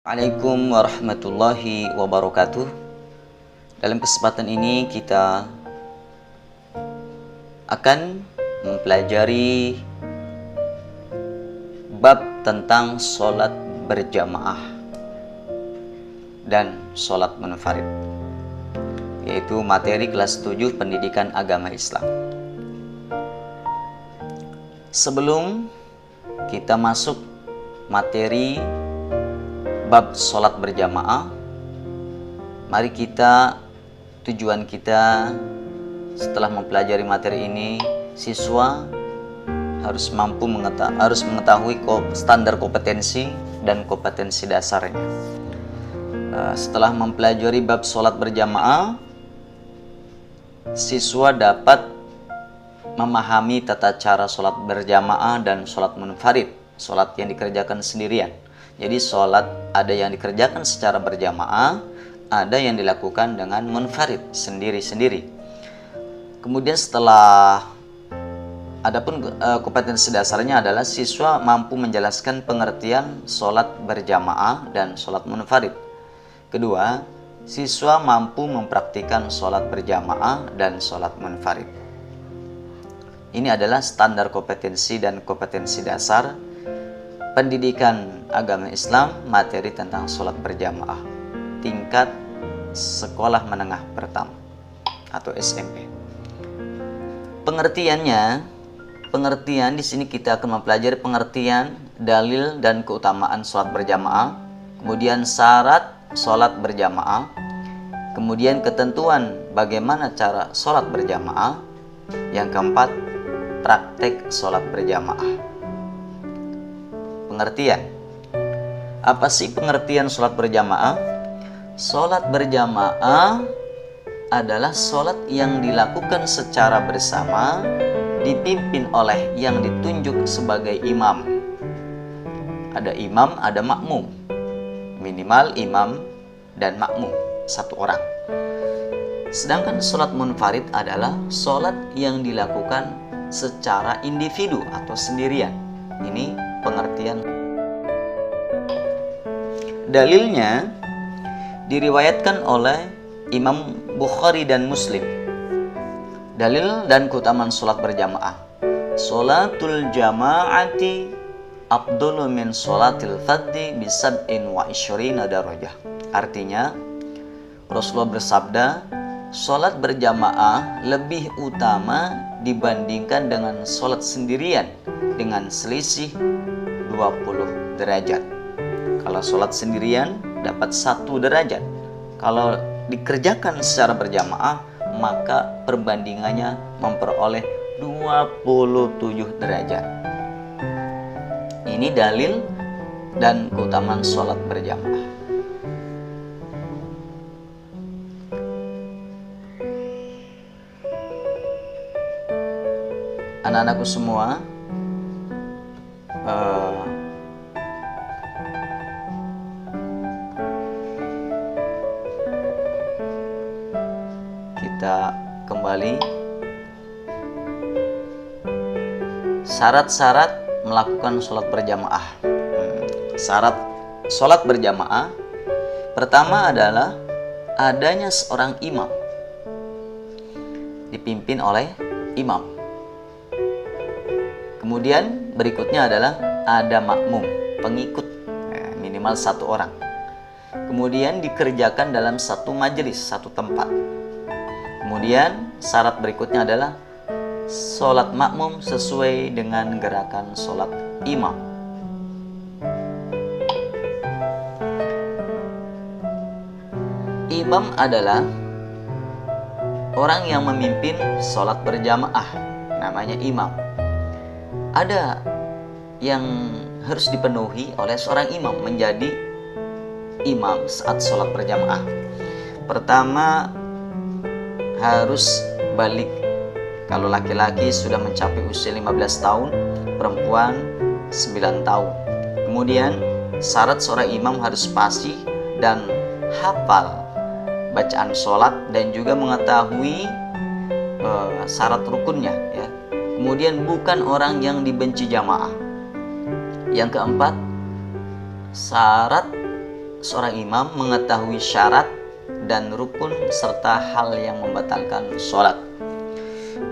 Assalamualaikum warahmatullahi wabarakatuh. Dalam kesempatan ini kita akan mempelajari bab tentang sholat berjamaah dan sholat munfarid, yaitu materi kelas 7 pendidikan agama Islam. Sebelum kita masuk materi bab sholat berjamaah, mari tujuan kita setelah mempelajari materi ini, siswa harus mengetahui standar kompetensi dan kompetensi dasarnya. Setelah mempelajari bab sholat berjamaah, siswa dapat memahami tata cara sholat berjamaah dan sholat munfarid, sholat yang dikerjakan sendirian. Jadi sholat ada yang dikerjakan secara berjamaah, ada yang dilakukan dengan munfarid, sendiri-sendiri. Kemudian adapun kompetensi dasarnya adalah siswa mampu menjelaskan pengertian sholat berjamaah dan sholat munfarid. Kedua, siswa mampu mempraktikkan sholat berjamaah dan sholat munfarid. Ini adalah standar kompetensi dan kompetensi dasar pendidikan agama Islam materi tentang sholat berjamaah tingkat sekolah menengah pertama atau SMP. Pengertian di sini kita akan mempelajari pengertian, dalil dan keutamaan sholat berjamaah, kemudian syarat sholat berjamaah, kemudian ketentuan bagaimana cara sholat berjamaah, yang keempat praktek sholat berjamaah. Pengertian. Apa sih pengertian sholat berjamaah? Sholat berjamaah adalah sholat yang dilakukan secara bersama, dipimpin oleh yang ditunjuk sebagai imam. Ada imam, ada makmum. Minimal imam dan makmum, satu orang. Sedangkan sholat munfarid adalah sholat yang dilakukan secara individu atau sendirian. Ini pengertian. Dalilnya diriwayatkan oleh Imam Bukhari dan Muslim. Dalil dan keutamaan sholat berjamaah. Sholatul jama'ati afdalu min sholatil fadhi bi sab'in wa isyrina darajah. Artinya, Rasulullah bersabda, sholat berjamaah lebih utama dibandingkan dengan sholat sendirian dengan selisih 20 derajat. Kalau sholat sendirian dapat 1 derajat. Kalau dikerjakan secara berjamaah, maka perbandingannya memperoleh 27 derajat. Ini dalil dan keutamaan sholat berjamaah. Anak-anakku semua, kita kembali syarat-syarat melakukan sholat berjamaah. Syarat sholat berjamaah pertama adalah adanya seorang imam, dipimpin oleh imam. Kemudian berikutnya adalah ada makmum, pengikut, minimal 1 orang. Kemudian dikerjakan dalam satu majelis, satu tempat. Kemudian syarat berikutnya adalah sholat makmum sesuai dengan gerakan sholat imam. Imam adalah orang yang memimpin sholat berjamaah, namanya imam. Ada yang harus dipenuhi oleh seorang imam menjadi imam saat sholat berjamaah. Pertama, harus balik. Kalau laki-laki sudah mencapai usia 15 tahun, perempuan 9 tahun. Kemudian syarat seorang imam harus fasih dan hafal bacaan sholat dan juga mengetahui syarat rukunnya, ya. Kemudian bukan orang yang dibenci jamaah. Yang keempat, syarat seorang imam mengetahui syarat dan rukun serta hal yang membatalkan sholat.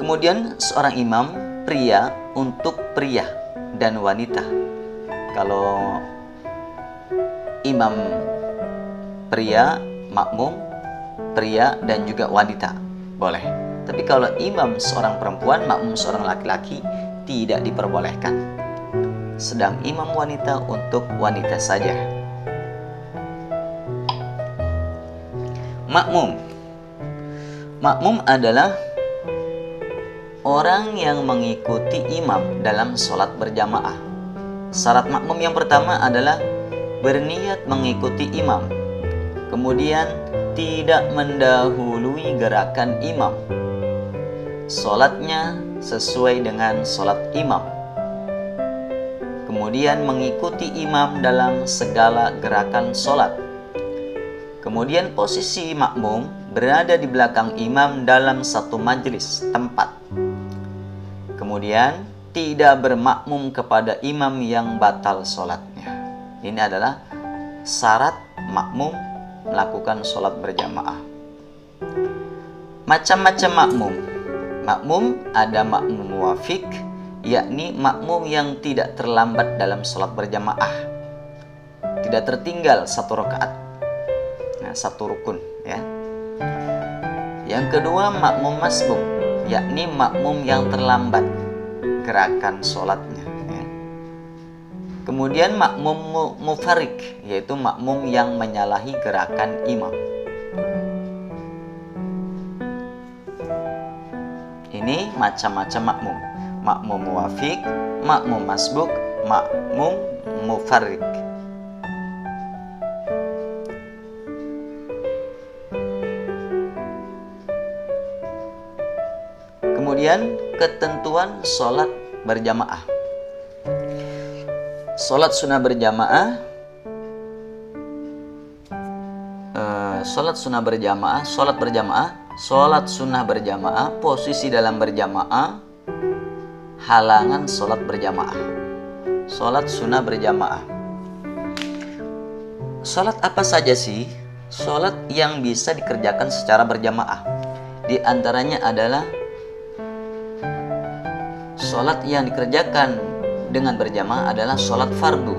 Kemudian seorang imam pria untuk pria dan wanita. Kalau imam pria, makmum pria dan juga wanita boleh. Tapi kalau imam seorang perempuan, makmum seorang laki-laki tidak diperbolehkan. Sedang imam wanita untuk wanita saja. Makmum adalah orang yang mengikuti imam dalam sholat berjamaah. Syarat makmum yang pertama adalah berniat mengikuti imam, kemudian tidak mendahului gerakan imam. Sholatnya sesuai dengan sholat imam, kemudian mengikuti imam dalam segala gerakan sholat. Kemudian posisi makmum berada di belakang imam dalam satu majelis tempat. Kemudian tidak bermakmum kepada imam yang batal sholatnya. Ini adalah syarat makmum melakukan sholat berjamaah. Macam-macam makmum. Makmum ada makmum muwafiq, yakni makmum yang tidak terlambat dalam sholat berjamaah, tidak tertinggal satu rakaat, satu rukun ya. Yang kedua makmum masbuk, yakni makmum yang terlambat gerakan sholatnya ya. Kemudian makmum mufarik, yaitu makmum yang menyalahi gerakan imam. Ini macam-macam makmum. Makmum muwafiq, makmum masbuk, makmum mufarik. Kemudian ketentuan sholat berjamaah. Sholat sunnah berjamaah, sholat sunnah berjamaah, posisi dalam berjamaah, halangan sholat berjamaah. Sholat sunnah berjamaah. Sholat apa saja sih? Sholat yang bisa dikerjakan secara berjamaah. Di antaranya adalah sholat yang dikerjakan dengan berjamaah adalah sholat fardu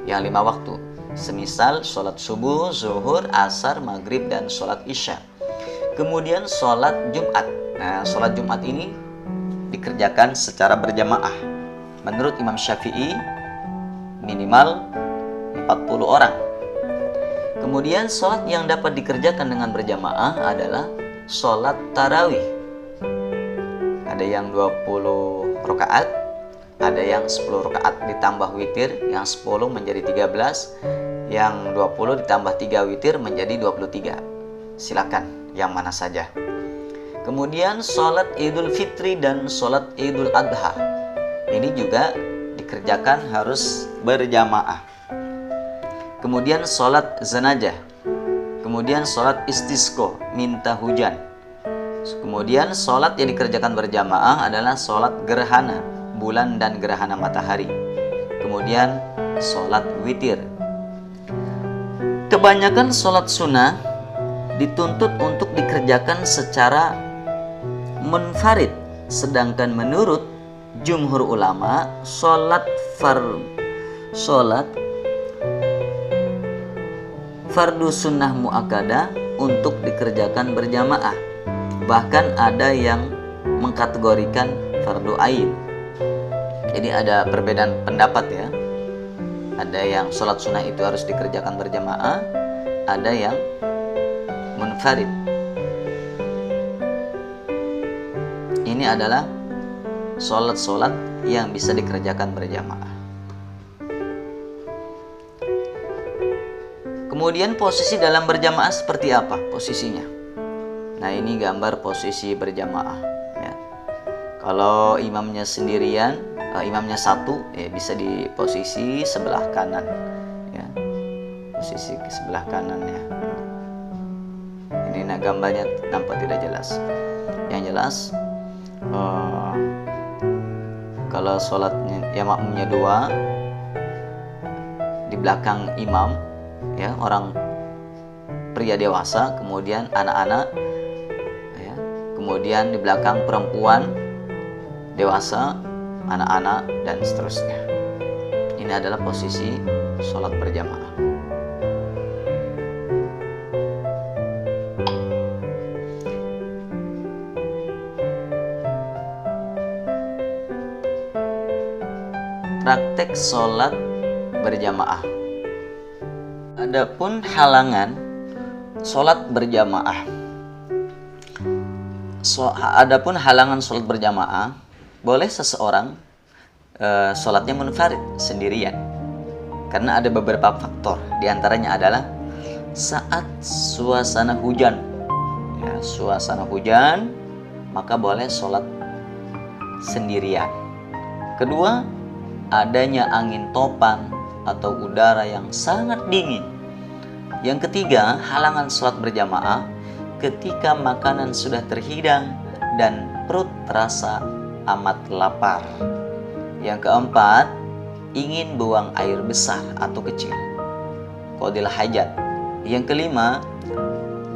yang 5 waktu, semisal sholat subuh, zuhur, asar, maghrib, dan sholat isya. Kemudian sholat Jumat. Nah, sholat Jumat ini dikerjakan secara berjamaah. Menurut Imam Syafi'i minimal 40 orang. Kemudian sholat yang dapat dikerjakan dengan berjamaah adalah sholat tarawih. Ada yang 20 rakaat, ada yang 10 rakaat ditambah witir, yang 10 menjadi 13, yang 20 ditambah 3 witir menjadi 23. Silakan yang mana saja. Kemudian sholat Idul Fitri dan sholat Idul Adha. Ini juga dikerjakan harus berjamaah. Kemudian sholat jenazah. Kemudian sholat istisqo, minta hujan. Kemudian sholat yang dikerjakan berjamaah adalah sholat gerhana bulan dan gerhana matahari. Kemudian sholat witir. Kebanyakan sholat sunnah dituntut untuk dikerjakan secara munfarid, sedangkan menurut jumhur ulama sholat fardu sunnah muakkadah untuk dikerjakan berjamaah. Bahkan ada yang mengkategorikan fardu ain. Jadi ada perbedaan pendapat ya. Ada yang sholat sunnah itu harus dikerjakan berjamaah, ada yang munfarid. Ini adalah sholat-sholat yang bisa dikerjakan berjamaah. Kemudian posisi dalam berjamaah seperti apa posisinya? Nah, ini gambar posisi berjamaah ya. Kalau imamnya sendirian, imamnya satu, ya bisa di posisi sebelah kanan ya. Posisi ke sebelah kanan ya. Ini gambarnya nampak tidak jelas. Yang jelas kalau sholatnya ya makmumnya 2 di belakang imam, ya, orang pria dewasa, kemudian anak-anak, ya, kemudian di belakang perempuan dewasa, anak-anak, dan seterusnya. Ini adalah posisi sholat berjamaah. Praktek sholat berjamaah. Adapun halangan sholat berjamaah. Adapun halangan sholat berjamaah, boleh seseorang sholatnya munfarid, sendirian. Karena ada beberapa faktor. Di antaranya adalah saat suasana hujan. Ya, suasana hujan, maka boleh sholat sendirian. Kedua, adanya angin topan atau udara yang sangat dingin. Yang ketiga, halangan sholat berjamaah ketika makanan sudah terhidang dan perut terasa amat lapar. Yang keempat, ingin buang air besar atau kecil, qadil hajat. Yang kelima,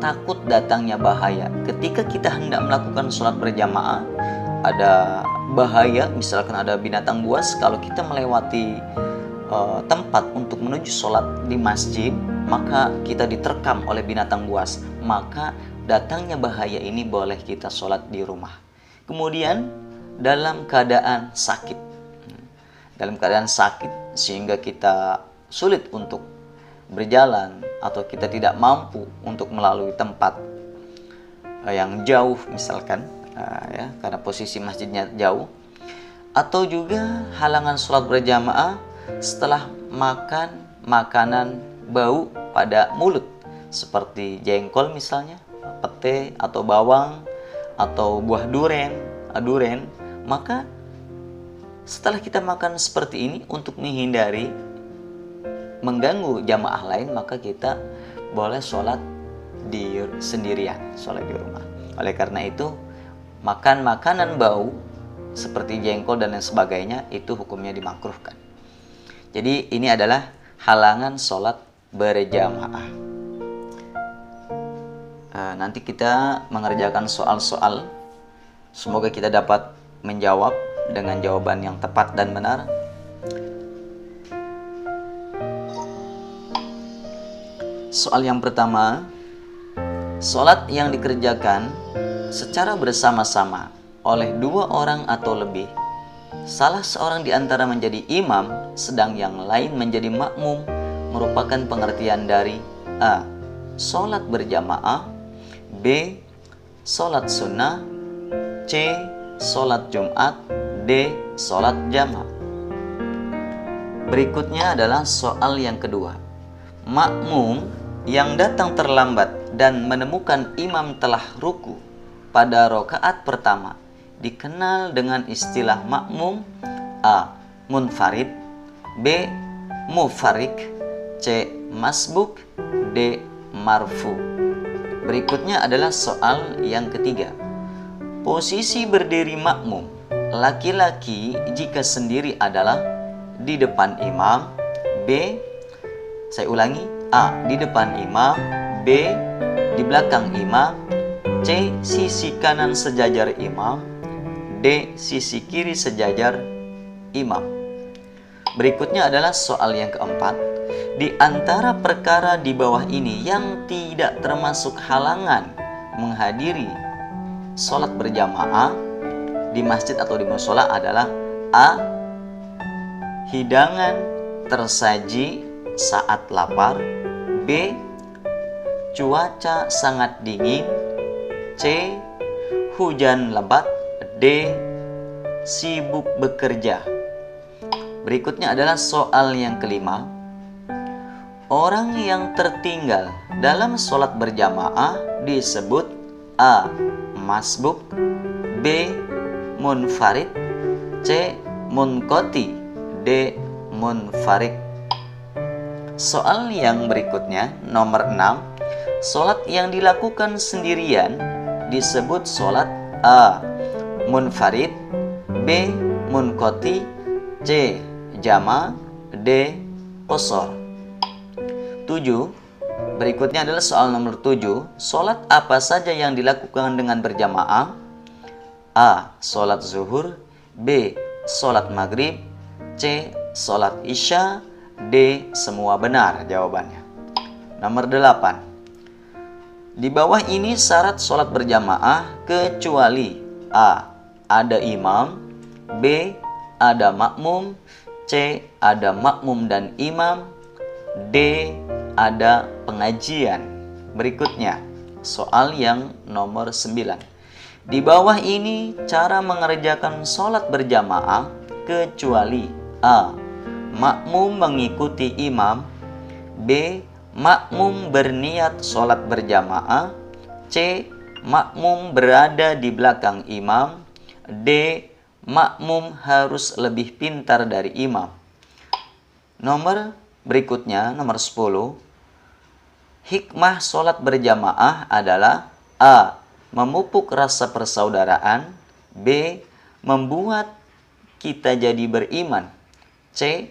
takut datangnya bahaya. Ketika kita hendak melakukan sholat berjamaah, ada bahaya, misalkan ada binatang buas. Kalau kita melewati tempat untuk menuju sholat di masjid, maka kita diterkam oleh binatang buas, maka datangnya bahaya ini boleh kita sholat di rumah. Kemudian dalam keadaan sakit, sehingga kita sulit untuk berjalan atau kita tidak mampu untuk melalui tempat yang jauh, misalkan ya, karena posisi masjidnya jauh, atau juga halangan sholat berjamaah setelah makan makanan bau pada mulut seperti jengkol misalnya, pete atau bawang atau buah duren, maka setelah kita makan seperti ini, untuk menghindari mengganggu jamaah lain, maka kita boleh sholat sendirian, sholat di rumah. Oleh karena itu, makan makanan bau seperti jengkol dan lain sebagainya itu hukumnya dimakruhkan. Jadi ini adalah halangan sholat berjamaah. Nanti kita mengerjakan soal-soal. Semoga kita dapat menjawab dengan jawaban yang tepat dan benar. Soal yang pertama, sholat yang dikerjakan secara bersama-sama oleh 2 orang atau lebih, salah seorang di antara menjadi imam, sedang yang lain menjadi makmum, merupakan pengertian dari A. Sholat berjamaah, B. Sholat sunnah, C. Sholat Jumat, D. Sholat jamaah. Berikutnya adalah soal yang kedua. Makmum yang datang terlambat dan menemukan imam telah ruku pada rakaat pertama dikenal dengan istilah makmum. A. Munfarid, B. Mufarik, C. Masbuk, D. Marfu. Berikutnya adalah soal yang ketiga. Posisi berdiri makmum laki-laki jika sendiri adalah di depan imam, B. Saya ulangi, A. Di depan imam, B. Di belakang imam, C. Sisi kanan sejajar imam, D. Sisi kiri sejajar imam. Berikutnya adalah soal yang keempat. Di antara perkara di bawah ini yang tidak termasuk halangan menghadiri sholat berjamaah di masjid atau di mushola adalah A. Hidangan tersaji saat lapar, B. Cuaca sangat dingin, C. Hujan lebat, D. Sibuk bekerja. Berikutnya adalah soal yang kelima. Orang yang tertinggal dalam sholat berjamaah disebut A. Masbuk, B. Munfarid, C. Munkoti, D. Munfarik. Soal yang berikutnya, nomor 6. Sholat yang dilakukan sendirian disebut sholat A. Munfarid, B. Munkoti, C. Jama, D. Qosor. 7. Berikutnya adalah soal nomor 7. Sholat apa saja yang dilakukan dengan berjamaah? A. Sholat zuhur. B. Sholat maghrib. C. Sholat isya. D. Semua benar jawabannya. Nomor 8. Di bawah ini syarat sholat berjamaah kecuali A. Ada imam. B. Ada makmum. C. Ada makmum dan imam. D. Ada pengajian. Berikutnya, soal yang nomor 9. Di bawah ini cara mengerjakan sholat berjamaah kecuali A. Makmum mengikuti imam. B. Makmum berniat sholat berjamaah. C. Makmum berada di belakang imam. D. Makmum harus lebih pintar dari imam. Nomor berikutnya, nomor 10. Hikmah sholat berjamaah adalah A. Memupuk rasa persaudaraan. B. Membuat kita jadi beriman. C.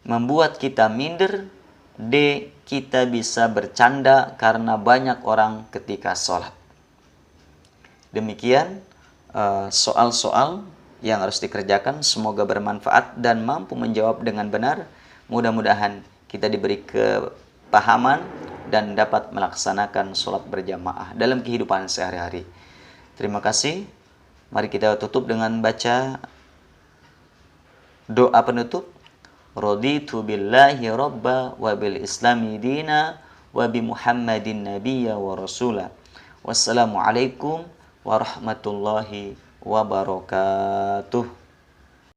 Membuat kita minder. D. Kita bisa bercanda karena banyak orang ketika sholat. Demikian soal-soal yang harus dikerjakan. Semoga bermanfaat dan mampu menjawab dengan benar. Mudah-mudahan kita diberi kepahaman dan dapat melaksanakan sholat berjamaah dalam kehidupan sehari-hari. Terima kasih. Mari kita tutup dengan baca doa penutup. Raditu billahi rabba wa bil islami dina wa bi Muhammadin nabiyya wa rasula. Wassalamualaikum warahmatullahi wabarakatuh.